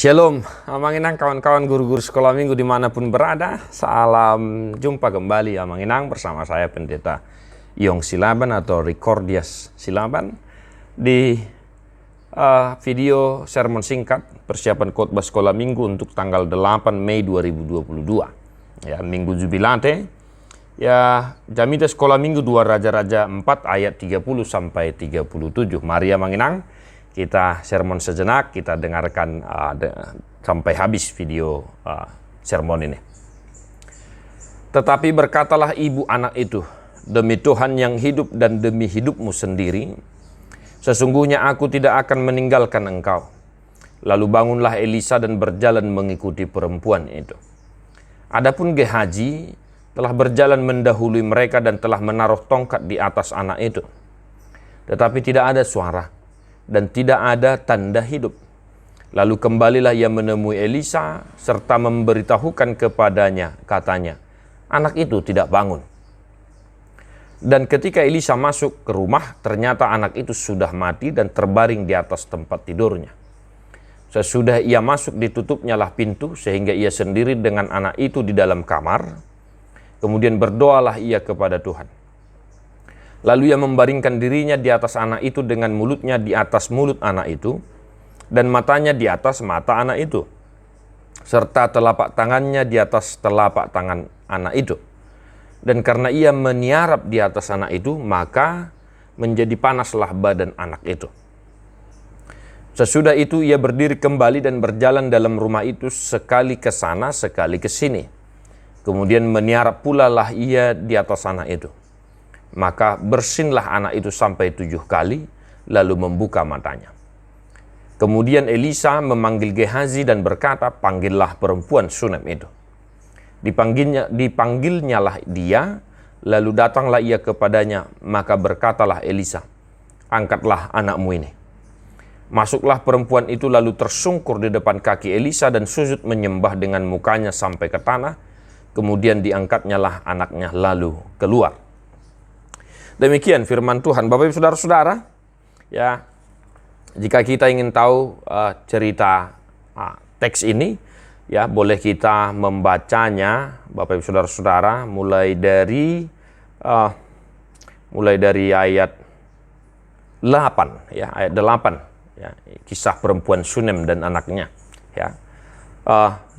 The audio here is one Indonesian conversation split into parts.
Shalom, Amanginang kawan-kawan guru-guru sekolah minggu dimanapun berada. Salam jumpa kembali Amanginang bersama saya Pendeta Yong Silaban atau Recordias Silaban di video sermon singkat persiapan khotbah sekolah minggu untuk tanggal 8 Mei 2022. Ya, Minggu Jubilate. Ya, Jamida sekolah minggu 2 Raja-Raja 4 ayat 30 sampai 37. Mari Amanginang kita sermon sejenak, kita dengarkan sampai habis video sermon ini. Tetapi berkatalah ibu anak itu, demi Tuhan yang hidup dan demi hidupmu sendiri, sesungguhnya aku tidak akan meninggalkan engkau. Lalu bangunlah Elisa dan berjalan mengikuti perempuan itu. Adapun Gehazi telah berjalan mendahului mereka dan telah menaruh tongkat di atas anak itu. Tetapi tidak ada suara dan tidak ada tanda hidup. Lalu kembalilah ia menemui Elisa serta memberitahukan kepadanya, katanya, anak itu tidak bangun. Dan ketika Elisa masuk ke rumah, ternyata anak itu sudah mati dan terbaring di atas tempat tidurnya. Sesudah ia masuk, ditutupnya lah pintu sehingga ia sendiri dengan anak itu di dalam kamar. Kemudian berdoalah ia kepada Tuhan. Lalu ia membaringkan dirinya di atas anak itu dengan mulutnya di atas mulut anak itu dan matanya di atas mata anak itu, serta telapak tangannya di atas telapak tangan anak itu. Dan karena ia meniarap di atas anak itu, maka menjadi panaslah badan anak itu. Sesudah itu ia berdiri kembali dan berjalan dalam rumah itu sekali ke sana, sekali ke sini. Kemudian meniarap pula lah ia di atas anak itu. Maka bersinlah anak itu sampai 7 kali, lalu membuka matanya. Kemudian Elisa memanggil Gehazi dan berkata, panggillah perempuan Sunem itu. Dipanggilnya lah dia, lalu datanglah ia kepadanya, maka berkatalah Elisa, angkatlah anakmu ini. Masuklah perempuan itu lalu tersungkur di depan kaki Elisa dan sujud menyembah dengan mukanya sampai ke tanah. Kemudian diangkatnya lah anaknya lalu keluar. Demikian firman Tuhan. Bapak Ibu Saudara-saudara, ya, jika kita ingin tahu cerita teks ini, ya, boleh kita membacanya, Bapak Ibu Saudara-saudara, mulai dari ayat 8, ya, ayat 8, ya, kisah perempuan Sunem dan anaknya, ya.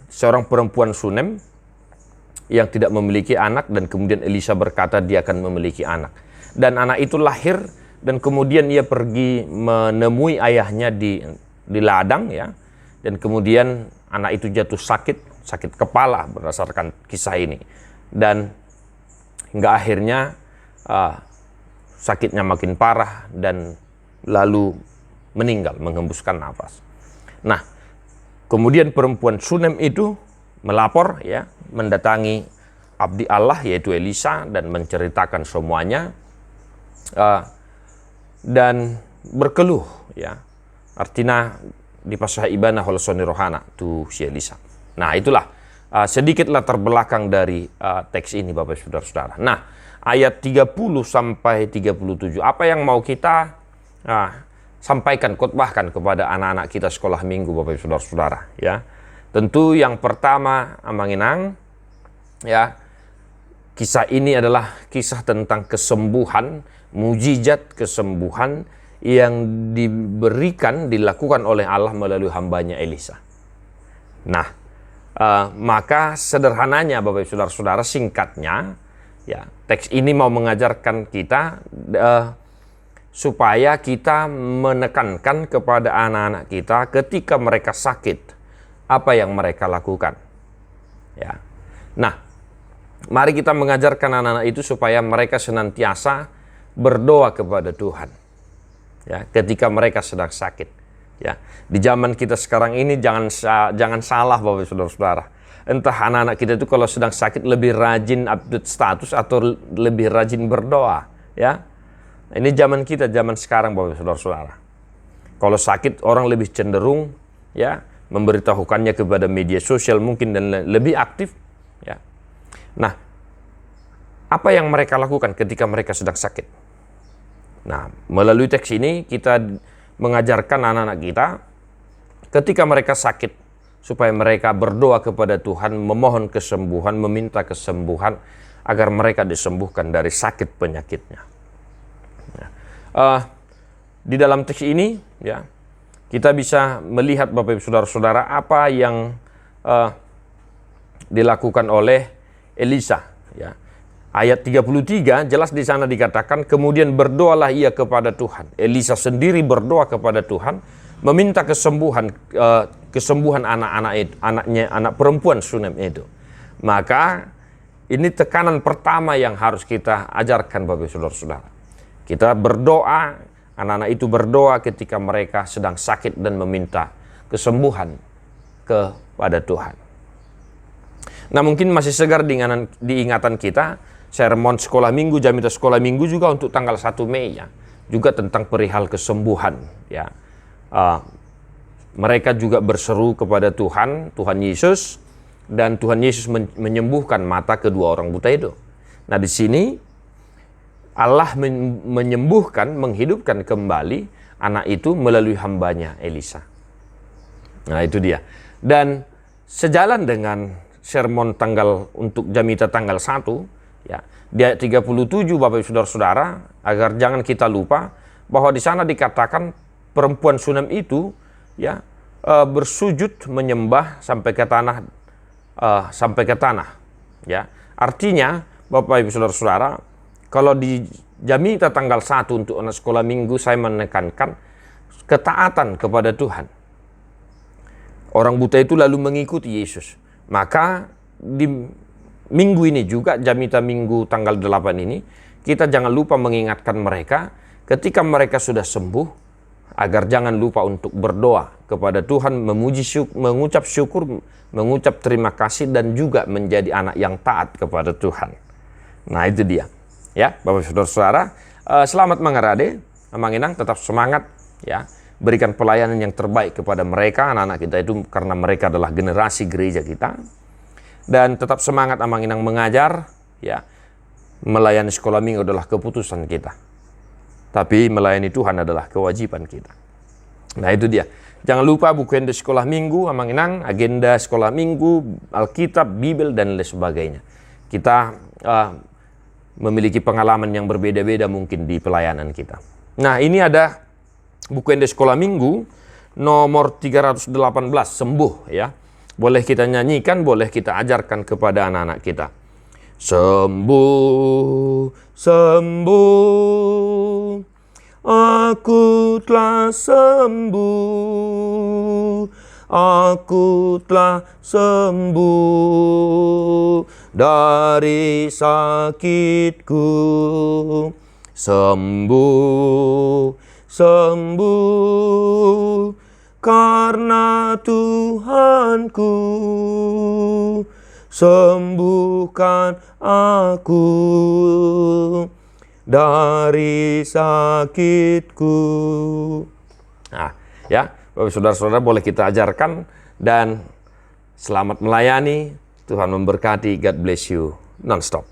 Seorang perempuan Sunem yang tidak memiliki anak dan kemudian Elisa berkata dia akan memiliki anak. Dan anak itu lahir dan kemudian ia pergi menemui ayahnya di ladang, ya. Dan kemudian anak itu jatuh sakit kepala berdasarkan kisah ini. Dan hingga akhirnya sakitnya makin parah dan lalu meninggal, menghembuskan nafas. Nah, kemudian perempuan Sunem itu melapor, ya, mendatangi abdi Allah yaitu Elisa dan menceritakan semuanya. Dan berkeluh, ya, artinya dipasah ibana holsoni rohana tu si Elisa. Nah, itulah sedikit latar belakang dari teks ini Bapak Saudara-saudara. Nah, ayat 30 sampai 37 apa yang mau kita sampaikan, khotbahkan kepada anak-anak kita sekolah minggu Bapak Saudara-saudara, ya. Tentu yang pertama Amanginang, ya, kisah ini adalah kisah tentang kesembuhan, mujizat kesembuhan yang dilakukan oleh Allah melalui hambanya Elisa. Nah, maka sederhananya Bapak Ibu Saudara-saudara, singkatnya, ya, teks ini mau mengajarkan kita supaya kita menekankan kepada anak-anak kita ketika mereka sakit, apa yang mereka lakukan, ya. Nah, mari kita mengajarkan anak-anak itu supaya mereka senantiasa berdoa kepada Tuhan, ya, ketika mereka sedang sakit, ya. Di zaman kita sekarang ini jangan salah Bapak Saudara-saudara. Entah anak-anak kita itu kalau sedang sakit lebih rajin update status atau lebih rajin berdoa, ya. Ini zaman kita, zaman sekarang Bapak Saudara-saudara. Kalau sakit orang lebih cenderung, ya, memberitahukannya kepada media sosial mungkin dan lebih aktif, ya. Nah, apa yang mereka lakukan ketika mereka sedang sakit? Nah, melalui teks ini kita mengajarkan anak-anak kita ketika mereka sakit, supaya mereka berdoa kepada Tuhan, memohon kesembuhan, meminta kesembuhan, agar mereka disembuhkan dari sakit penyakitnya. Di dalam teks ini, ya, kita bisa melihat Bapak Ibu Saudara-saudara apa yang dilakukan oleh Elisa. Ya. Ayat 33 jelas di sana dikatakan, kemudian berdoalah ia kepada Tuhan. Elisa sendiri berdoa kepada Tuhan, meminta kesembuhan anak perempuan Sunem itu. Maka ini tekanan pertama yang harus kita ajarkan Bapak Ibu Saudara-saudara. Kita berdoa, anak-anak itu berdoa ketika mereka sedang sakit dan meminta kesembuhan kepada Tuhan. Nah, mungkin masih segar di ingatan kita sermon sekolah minggu, Jamita sekolah minggu juga untuk tanggal 1 Mei ya, juga tentang perihal kesembuhan ya. Mereka juga berseru kepada Tuhan Yesus, dan Tuhan Yesus menyembuhkan mata kedua orang buta itu. Nah, di sini Allah menyembuhkan, menghidupkan kembali anak itu melalui hambanya Elisa. Nah, itu dia. Dan sejalan dengan sermon untuk Jamita tanggal 1 ya, di ayat 37 Bapak Ibu Saudara-saudara, agar jangan kita lupa bahwa di sana dikatakan perempuan Sunem itu ya bersujud menyembah sampai ke tanah ya. Artinya Bapak Ibu Saudara-saudara, kalau di Jamita tanggal 1 untuk anak sekolah minggu, saya menekankan ketaatan kepada Tuhan. Orang buta itu lalu mengikuti Yesus. Maka di minggu ini juga, Jamita minggu tanggal 8 ini, kita jangan lupa mengingatkan mereka ketika mereka sudah sembuh, agar jangan lupa untuk berdoa kepada Tuhan, mengucap syukur, mengucap terima kasih, dan juga menjadi anak yang taat kepada Tuhan. Nah, itu dia. Ya, Bapak Saudara-saudara, selamat mengarade, Manginang tetap semangat ya. Berikan pelayanan yang terbaik kepada mereka, anak-anak kita itu, karena mereka adalah generasi gereja kita. Dan tetap semangat Amanginang mengajar, ya. Melayani sekolah minggu adalah keputusan kita. Tapi melayani Tuhan adalah kewajiban kita. Nah, itu dia. Jangan lupa buku agenda sekolah minggu, Amanginang, agenda sekolah minggu, Alkitab, Bibel, dan lain sebagainya. Kita memiliki pengalaman yang berbeda-beda mungkin di pelayanan kita. Nah, ini ada buku agenda sekolah minggu nomor 318, sembuh ya. Boleh kita nyanyikan, boleh kita ajarkan kepada anak-anak kita. Sembuh, sembuh, aku telah sembuh, aku telah sembuh dari sakitku. Sembuh, sembuh, karena Tuhanku sembuhkan aku dari sakitku. Nah, ya, Bapak Saudara-saudara, boleh kita ajarkan, dan selamat melayani. Tuhan memberkati. God bless you non-stop.